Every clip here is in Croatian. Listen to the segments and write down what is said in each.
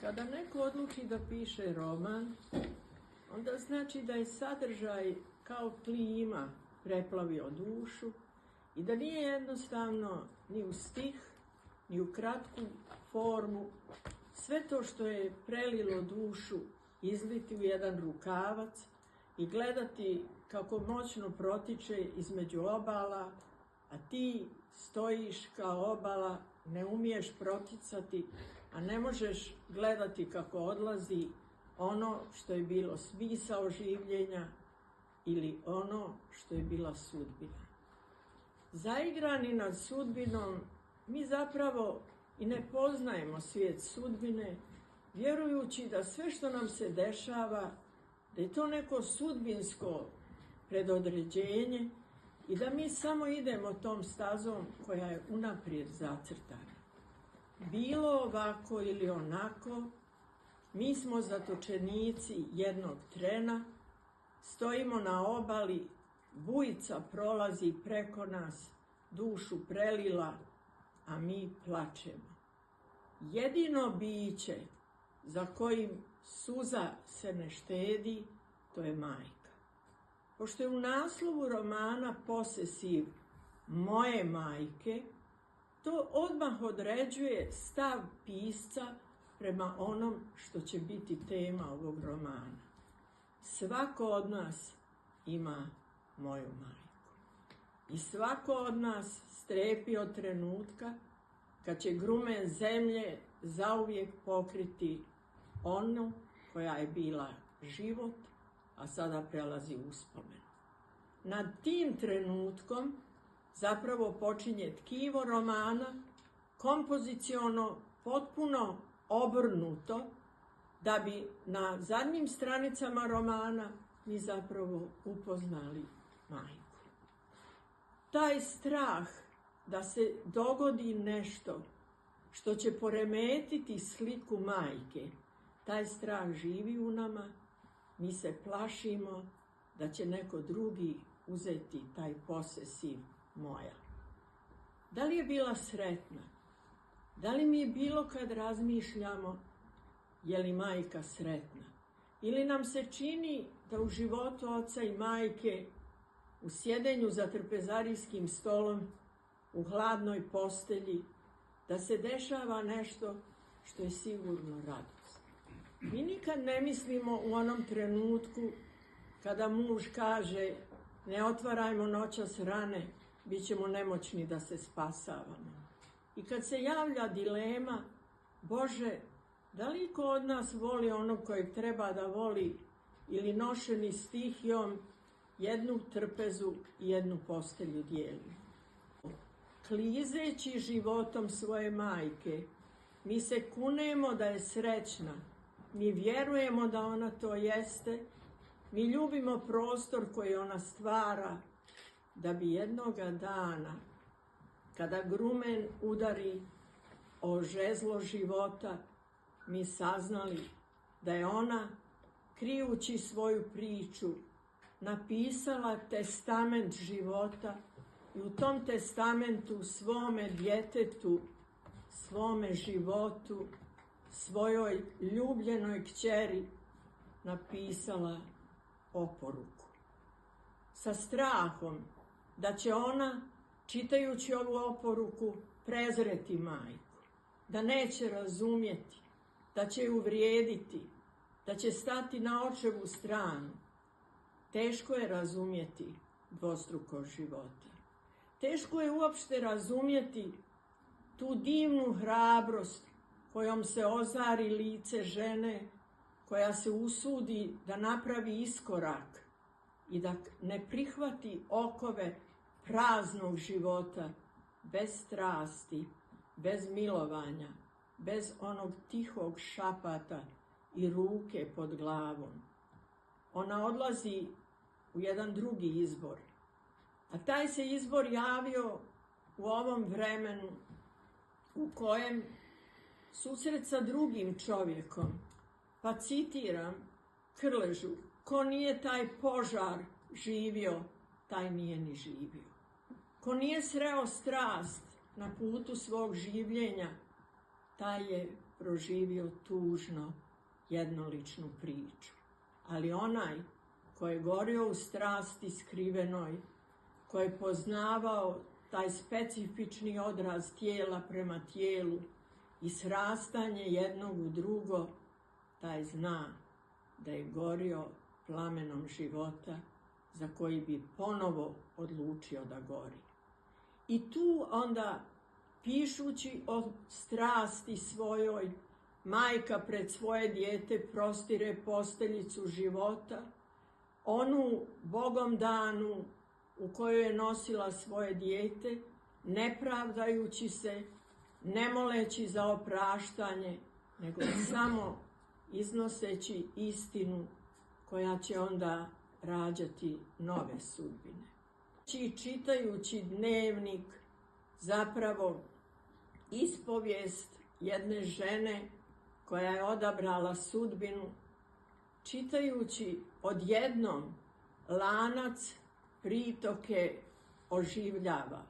Kada neko odluči da piše roman, onda znači da je sadržaj kao plima preplavio dušu i da nije jednostavno ni u stih, ni u kratku formu sve to što je prelilo dušu izliti u jedan rukavac i gledati kako moćno protiče između obala, a ti stojiš kao obala, ne umiješ proticati, a ne možeš gledati kako odlazi ono što je bilo smisao življenja ili ono što je bila sudbina. Zaigrani nad sudbinom, mi zapravo i ne poznajemo svijet sudbine, vjerujući da sve što nam se dešava, da je to neko sudbinsko predodređenje i da mi samo idemo tom stazom koja je unaprijed zacrtana. Bilo ovako ili onako, mi smo zatočenici jednog trena, stojimo na obali, bujica prolazi preko nas, dušu prelila, a mi plačemo. Jedino biće za kojim suza se ne štedi, to je majka. Pošto je u naslovu romana posesiv moje majke, to odmah određuje stav pisca prema onom što će biti tema ovog romana. Svako od nas ima moju majku. I svako od nas strepi od trenutka kad će grumen zemlje zauvijek pokriti onu koja je bila život, a sada prelazi u uspomenu. Nad tim trenutkom zapravo počinje tkivo romana, kompoziciono, potpuno obrnuto, da bi na zadnjim stranicama romana mi zapravo upoznali majku. Taj strah da se dogodi nešto što će poremetiti sliku majke, taj strah živi u nama, mi se plašimo da će neko drugi uzeti taj posesiv moja. Da li je bila sretna? Da li mi bilo kad razmišljamo je li majka sretna? Ili nam se čini da u životu oca i majke, u sjedenju za trpezarijskim stolom, u hladnoj postelji, da se dešava nešto što je sigurno radost. Mi nikad ne mislimo u onom trenutku kada muž kaže ne otvarajmo noćas rane, bit ćemo nemoćni da se spasavamo. I kad se javlja dilema, Bože, da li ko od nas voli onog kojeg treba da voli ili nošeni stihijom jednu trpezu i jednu postelju dijeli? Klizeći životom svoje majke, mi se kunemo da je srećna, mi vjerujemo da ona to jeste, mi ljubimo prostor koji ona stvara, da bi jednoga dana, kada grumen udari o žezlo života, mi saznali da je ona, krijući svoju priču, napisala testament života i u tom testamentu svome djetetu, svome životu, svojoj ljubljenoj kćeri napisala oporuku. Sa strahom da će ona, čitajući ovu oporuku, prezreti majku, da neće razumjeti, da će ju uvrijediti, da će stati na očevu stranu. Teško je razumjeti dvostrukost života. Teško je uopšte razumjeti tu divnu hrabrost kojom se ozari lice žene koja se usudi da napravi iskorak i da ne prihvati okove praznog života, bez strasti, bez milovanja, bez onog tihog šapata i ruke pod glavom. Ona odlazi u jedan drugi izbor, a taj se izbor javio u ovom vremenu u kojem susret sa drugim čovjekom, pa citiram Krležu, ko nije taj požar živio, taj nije ni živio. Ko nije sreo strast na putu svog življenja, taj je proživio tužno jednoličnu priču. Ali onaj ko je gorio u strasti skrivenoj, ko je poznavao taj specifični odraz tijela prema tijelu i srastanje jednog u drugo, taj zna da je gorio plamenom života za koji bi ponovo odlučio da gori. I tu onda, pišući o strasti svojoj, majka pred svoje dijete prostire posteljicu života, onu Bogom danu u kojoj je nosila svoje dijete, ne pravdajući se, ne moleći za opraštanje, nego samo iznoseći istinu koja će onda rađati nove sudbine. Čitajući dnevnik, zapravo ispovijest jedne žene koja je odabrala sudbinu, čitajući odjednom lanac pritoke oživljava.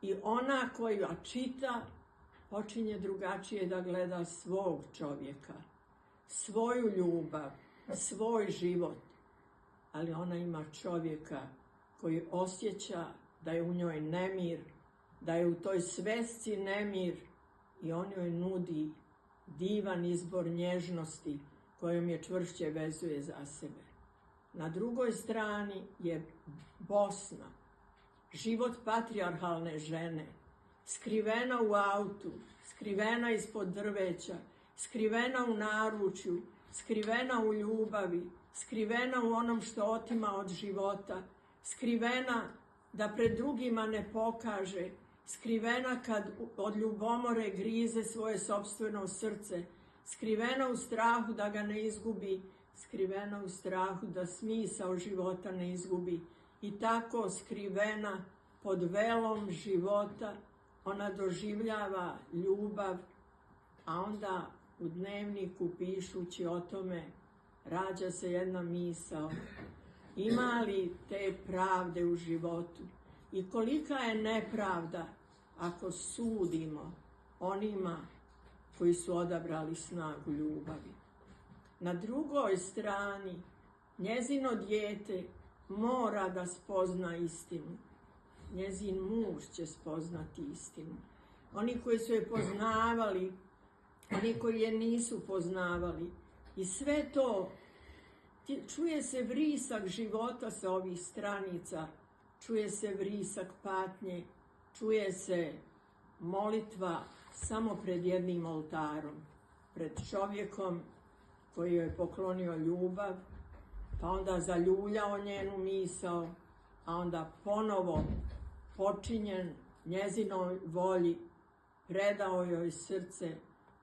I ona koja čita počinje drugačije da gleda svog čovjeka, svoju ljubav, svoj život. Ali ona ima čovjeka koji osjeća da je u njoj nemir, da je u toj svesci nemir i on joj nudi divan izbor nježnosti kojom je čvršće vezuje za sebe. Na drugoj strani je Bosna, život patrijarhalne žene, skrivena u autu, skrivena ispod drveća, skrivena u naručju, skrivena u ljubavi, skrivena u onom što otima od života, skrivena da pred drugima ne pokaže, skrivena kad od ljubomore grize svoje sopstveno srce, skrivena u strahu da ga ne izgubi, skrivena u strahu da smisao života ne izgubi. I tako skrivena pod velom života ona doživljava ljubav, a onda u dnevniku pišući o tome rađa se jedna misao. Ima li te pravde u životu? I kolika je nepravda ako sudimo onima koji su odabrali snagu ljubavi. Na drugoj strani, njezino dijete mora da spozna istinu. Njezin muž će spoznati istinu. Oni koji su je poznavali, oni koji je nisu poznavali. I sve to, čuje se vrisak života sa ovih stranica, čuje se vrisak patnje, čuje se molitva samo pred jednim oltarom, pred čovjekom koji joj je poklonio ljubav, pa onda zaljuljao njenu misao, a onda ponovo počinjen njezinoj volji, predao joj srce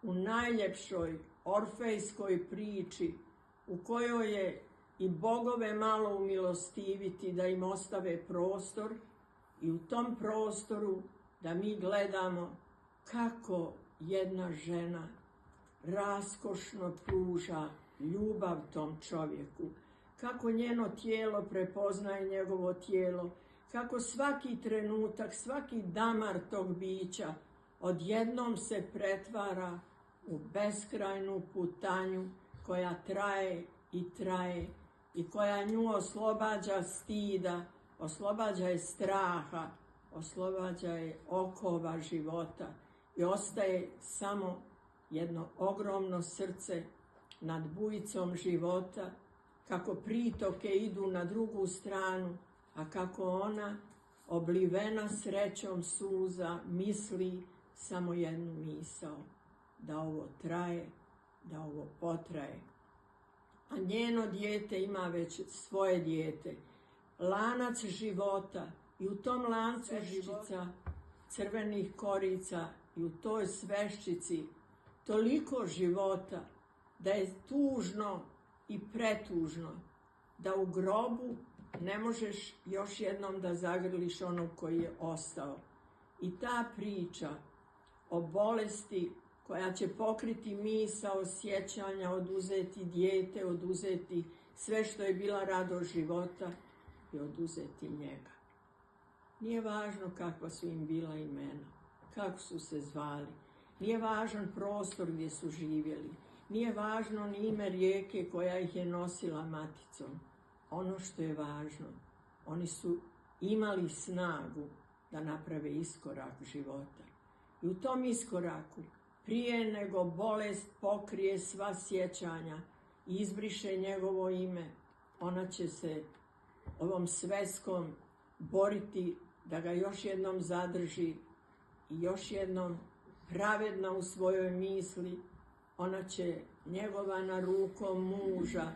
u najljepšoj orfejskoj priči u kojoj je i bogove malo umilostiviti da im ostave prostor i u tom prostoru da mi gledamo kako jedna žena raskošno pruža ljubav tom čovjeku, kako njeno tijelo prepoznaje njegovo tijelo, kako svaki trenutak, svaki damar tog bića odjednom se pretvara u beskrajnu putanju koja traje i traje i koja nju oslobađa stida, oslobađa je straha, oslobađa je okova života i ostaje samo jedno ogromno srce nad bujicom života, kako pritoke idu na drugu stranu, a kako ona, oblivena srećom suza, misli samo jednu misao, da ovo traje, da ovo potraje. A njeno dijete ima već svoje dijete, lanac života i u tom lancu sveščica crvenih korica i u toj sveščici toliko života da je tužno i pretužno da u grobu ne možeš još jednom da zagrliš onog koji je ostao. I ta priča o bolesti koja će pokriti misao sjećanja, oduzeti dijete, oduzeti sve što je bila radost života i oduzeti njega. Nije važno kakva su im bila imena, kako su se zvali. Nije važan prostor gdje su živjeli. Nije važno ni ime rijeke koja ih je nosila maticom. Ono što je važno, oni su imali snagu da naprave iskorak života. I u tom iskoraku, prije nego bolest pokrije sva sjećanja i izbriše njegovo ime, ona će se ovom sveskom boriti da ga još jednom zadrži i još jednom pravedna u svojoj misli. Ona će njegovana rukom muža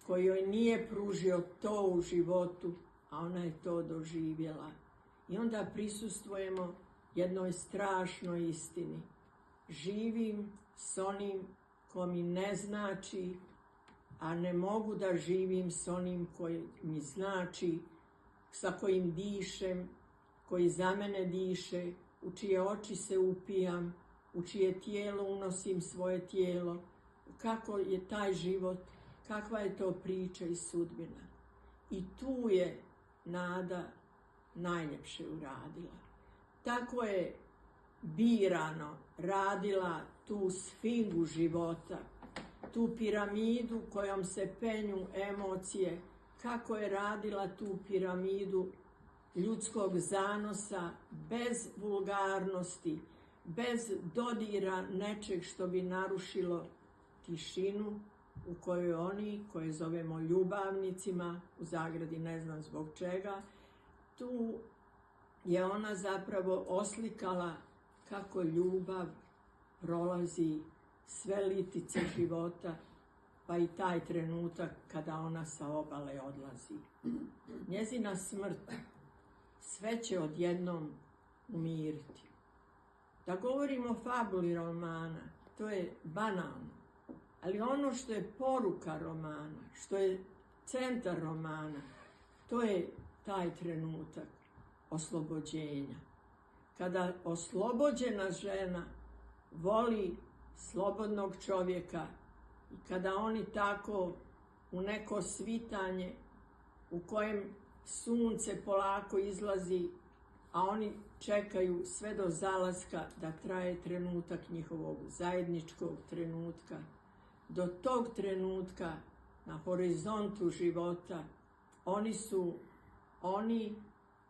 koji joj nije pružio to u životu, a ona je to doživjela. I onda prisustvujemo jednoj strašnoj istini. Živim s onim ko mi ne znači, a ne mogu da živim s onim koji mi znači, sa kojim dišem, koji za mene diše, u čije oči se upijam, u čije tijelo unosim svoje tijelo. Kako je taj život, kakva je to priča i sudbina. I tu je nada najljepše uradila. Tako je birano radila tu sfingu života, tu piramidu kojom se penju emocije, kako je radila tu piramidu ljudskog zanosa, bez vulgarnosti, bez dodira nečeg što bi narušilo tišinu u kojoj oni, koje zovemo ljubavnicima, u zagradi ne znam zbog čega, tu je ona zapravo oslikala kako ljubav prolazi sve litice života, pa i taj trenutak kada ona sa obale odlazi. Njezina smrt sve će odjednom umiriti. Da govorimo o fabuli romana, to je banalno, ali ono što je poruka romana, što je centar romana, to je taj trenutak oslobođenja. Kada oslobođena žena voli slobodnog čovjeka i kada oni tako u neko svitanje u kojem sunce polako izlazi, a oni čekaju sve do zalaska da traje trenutak njihovog zajedničkog trenutka. Do tog trenutka na horizontu života oni su oni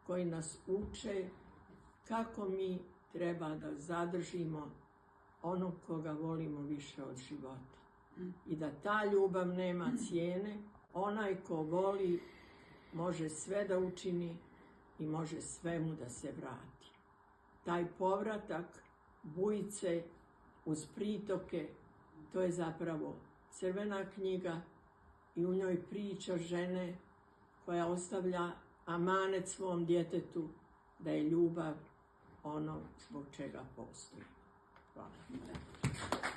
koji nas uče kako mi treba da zadržimo onog koga volimo više od života. I da ta ljubav nema cijene, onaj ko voli može sve da učini i može svemu da se vrati. Taj povratak bujice uz pritoke, to je zapravo crvena knjiga i u njoj priča žene koja ostavlja amanet svom djetetu da je ljubav ono zbog čega postoji. Hvala.